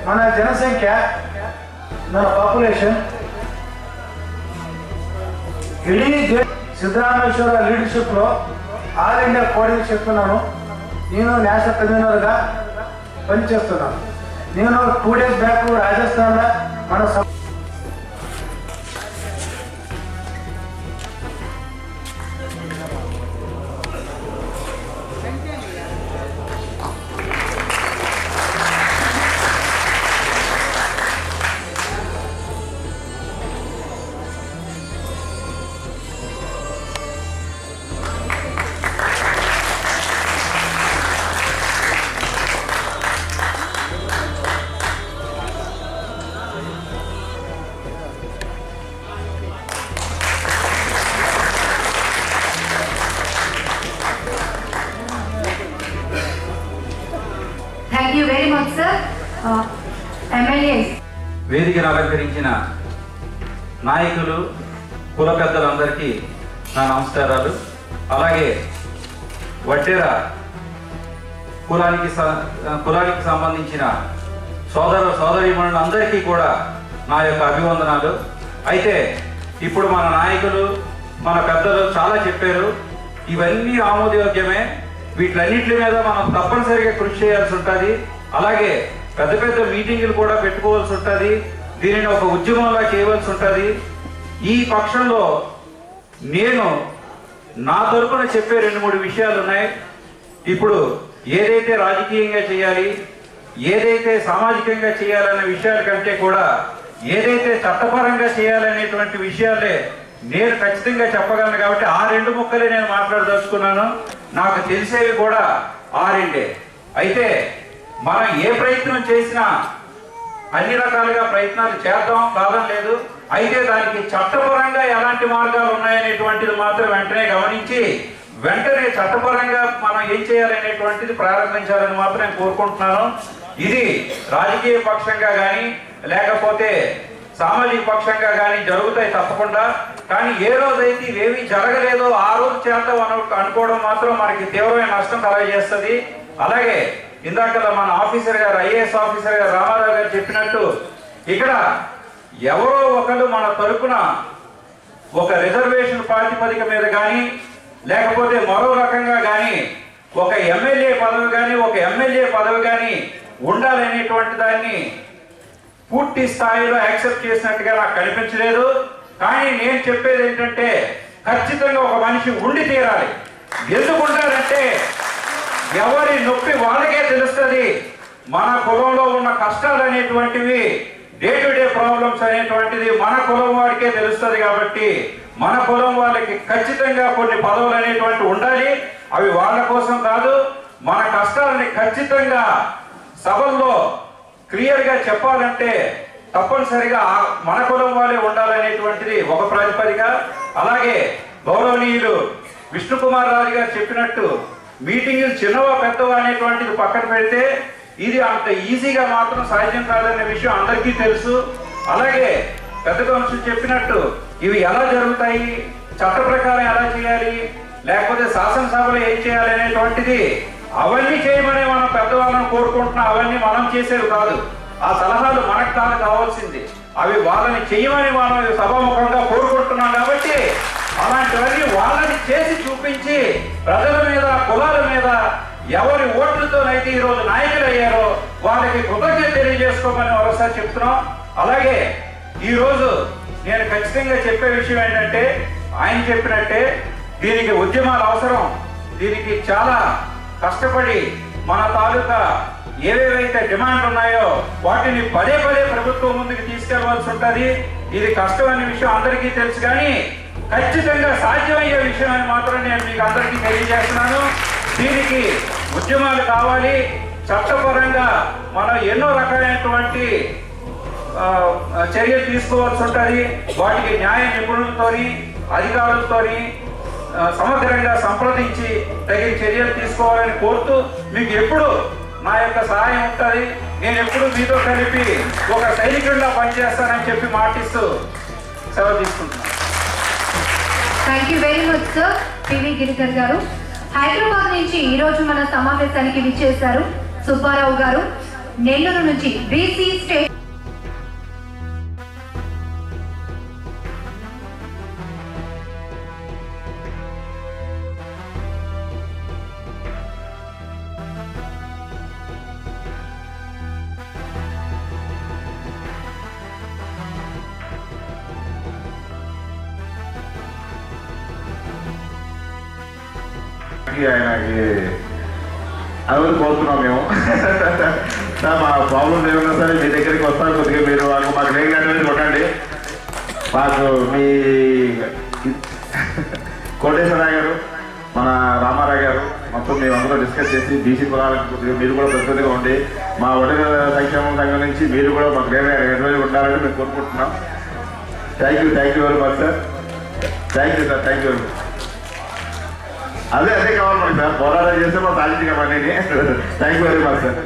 మన జనసంఖ్య మన పాపులేషన్ ఇడీ సిద్ధరామేశ్వర లీడర్షిప్లో ఆల్ ఇండియా కోఆర్డినేట్ చేస్తున్నాను. నేను నేషనల్ కన్వీనర్గా పనిచేస్తున్నాను. నేను 2 days బ్యాక్ రాజస్థాన్లో మన వేదికను అలంకరించిన నాయకులు కుల పెద్దలందరికీ నా నమస్కారాలు. అలాగే వడ్డెర కులానికి సంబంధించిన సోదరీమణులందరికీ కూడా నా యొక్క అభివందనాలు. అయితే ఇప్పుడు మన నాయకులు మన పెద్దలు చాలా చెప్పారు. ఇవన్నీ ఆమోదయోగ్యమే. వీటిలన్నింటి మీద మనం తప్పనిసరిగా కృషి చేయాల్సి ఉంటుంది. అలాగే పెద్ద పెద్ద మీటింగులు కూడా పెట్టుకోవాల్సి ఉంటుంది. దీనిని ఒక ఉద్యమంలా చేయవలసి ఉంటుంది. ఈ పక్షంలో నేను నా తరపున చెప్పే 2-3 విషయాలు ఉన్నాయి. ఇప్పుడు ఏదైతే రాజకీయంగా చేయాలి, ఏదైతే సామాజికంగా చేయాలనే విషయాల కంటే కూడా ఏదైతే చట్టపరంగా చేయాలనేటువంటి విషయాలే నేను ఖచ్చితంగా చెప్పగలను. కాబట్టి ఆ 2 ముక్కలే నేను మాట్లాడదలుచుకున్నాను. నాకు తెలిసేవి కూడా ఆ 2. అయితే మనం ఏ ప్రయత్నం చేసినా అన్ని రకాలుగా ప్రయత్నాలు చేద్దాం, కాదని లేదు. అయితే దానికి చట్టపరంగా ఎలాంటి మార్గాలు ఉన్నాయనేటువంటిది మాత్రం వెంటనే గమనించి వెంటనే చట్టపరంగా మనం ఏం చేయాలనేటువంటిది ప్రారంభించాలని మాత్రం నేను కోరుకుంటున్నాను. ఇది రాజకీయ పక్షంగా కానీ లేకపోతే సామాజిక పక్షంగా కానీ జరుగుతాయి తప్పకుండా. కానీ ఏ రోజైతే ఇవేమీ జరగలేదో ఆ రోజు చేద్దాం అనుకోవడం మాత్రం మనకి తీవ్రమైన నష్టం కలగజేస్తుంది. అలాగే ఇందాక మన ఆఫీసర్ గారు ఐఏఎస్ ఆఫీసర్ గారు రామారావు గారు చెప్పినట్టు ఇక్కడ ఎవరో ఒకరు మన తరపున ఒక రిజర్వేషన్ ప్రాతిపదిక మీద కానీ లేకపోతే మరో రకంగా కానీ ఒక ఎమ్మెల్యే పదవి కానీ ఒక ఎమ్మెల్యే పదవి కానీ ఉండాలనేటువంటి దాన్ని పూర్తి స్థాయిలో యాక్సెప్ట్ చేసినట్టుగా నాకు కనిపించలేదు. కానీ నేను చెప్పేది ఏంటంటే ఖచ్చితంగా ఒక మనిషి ఉండి తీరాలి. ఎందుకు ఉండాలంటే ఎవరి నొప్పి వాళ్ళకే తెలుస్తుంది. మన కులంలో ఉన్న కష్టాలు అనేటువంటివి డే టు డే ప్రాబ్లమ్స్ అనేటువంటిది మన కులం వారికే తెలుస్తుంది. కాబట్టి మన కులం వాళ్ళకి ఖచ్చితంగా కొన్ని పదవులు అనేటువంటి ఉండాలి. అవి వాళ్ళ కోసం కాదు, మన కష్టాలని ఖచ్చితంగా సభల్లో క్లియర్గా చెప్పాలంటే తప్పనిసరిగా మన కులం వాళ్ళే ఉండాలనేటువంటిది ఒక ప్రాతిపదిక. అలాగే గౌరవనీయులు విష్ణుకుమార్ రాజు గారు చెప్పినట్టు మీటింగులు చిన్నవా పెద్దవా అనేటువంటిది పక్కన పెడితే ఇది అంత ఈజీగా మాత్రం సాధ్యం కాదనే విషయం అందరికీ తెలుసు. అలాగే పెద్ద మనుషులు చెప్పినట్టు ఇవి ఎలా జరుగుతాయి, చట్ట ప్రకారం ఎలా చేయాలి, లేకపోతే శాసనసభలో ఏం చేయాలి అనేటువంటిది అవన్నీ చేయమని మనం పెద్దవాళ్ళని కోరుకుంటున్నాం. అవన్నీ మనం చేసేవి కాదు. ఆ సలహాలు మనకు కావాల్సింది. అవి వాళ్ళని చేయమని మనం సభాముఖంగా కోరుకుంటున్నాం. కాబట్టి అలాంటివన్నీ వాళ్ళని చేసి చూపించి ప్రజల మీద కులాల మీద ఎవరి ఓట్లతోనైతే ఈరోజు నాయకులు అయ్యారో వాళ్ళకి కృతజ్ఞత తెలియజేసుకోమని మరోసారి చెప్తున్నాం. అలాగే ఈరోజు నేను ఖచ్చితంగా చెప్పే విషయం ఏంటంటే ఆయన చెప్పినట్టే దీనికి ఉద్యమాలు అవసరం. దీనికి చాలా కష్టపడి మన తాలూకా ఏవేవైతే డిమాండ్లు ఉన్నాయో వాటిని పదే ప్రభుత్వం ముందుకు తీసుకెళ్లవలసి ఉంటుంది. ఇది కష్టమైన విషయం అందరికీ తెలుసు. కానీ ఖచ్చితంగా సాధ్యమయ్యే విషయం అని మాత్రం నేను మీకు అందరికీ తెలియజేస్తున్నాను. దీనికి ఉద్యమాలు కావాలి. చట్టపరంగా మనం ఎన్నో రకాలైనటువంటి చర్యలు తీసుకోవాల్సి ఉంటుంది. వాటికి న్యాయ నిపుణులతోని అధికారులతోని సమగ్రంగా సంప్రదించి తగిన చర్యలు తీసుకోవాలని కోరుతూ మీకు ఎప్పుడు నా యొక్క సహాయం ఉంటుంది. నేను ఎప్పుడు మీతో కలిపి ఒక సైనికుడిలా పనిచేస్తానని చెప్పి మాటిస్తూ సెలవు తీసుకుంటున్నాను. Thank you very much sir. PV Giridhar గారు హైదరాబాద్ నుంచి ఈరోజు మన సమావేశానికి విచ్చేశారు. సుబ్బారావు గారు నెల్లూరు నుంచి బీసీ స్టేట్ ఆయనకి అది కోరుతున్నాం మేము. సార్ మా ప్రాబ్లమ్స్ ఏమన్నా సరే మీ దగ్గరికి వస్తాను. కొద్దిగా మీరు మాకు రేగండి కొట్టండి. మాకు మీ కోటేశ్వరరావు గారు మన రామారావు గారు మొత్తం మేమందరూ డిస్కస్ చేసి బీసీ కులాలకు కొద్దిగా మీరు కూడా ప్రతినిధిగా ఉండి మా ఒడ్డు సంక్షేమ సంఘం నుంచి మీరు కూడా మాకు రేగండి ఉండాలని మేము కోరుకుంటున్నాం. Thank you very much sir. Thank you sir. Thank you very much. అదే కావాలి మనకి సార్. పోరాటం చేస్తే మా సాధించగలమని. Thank you very much sir.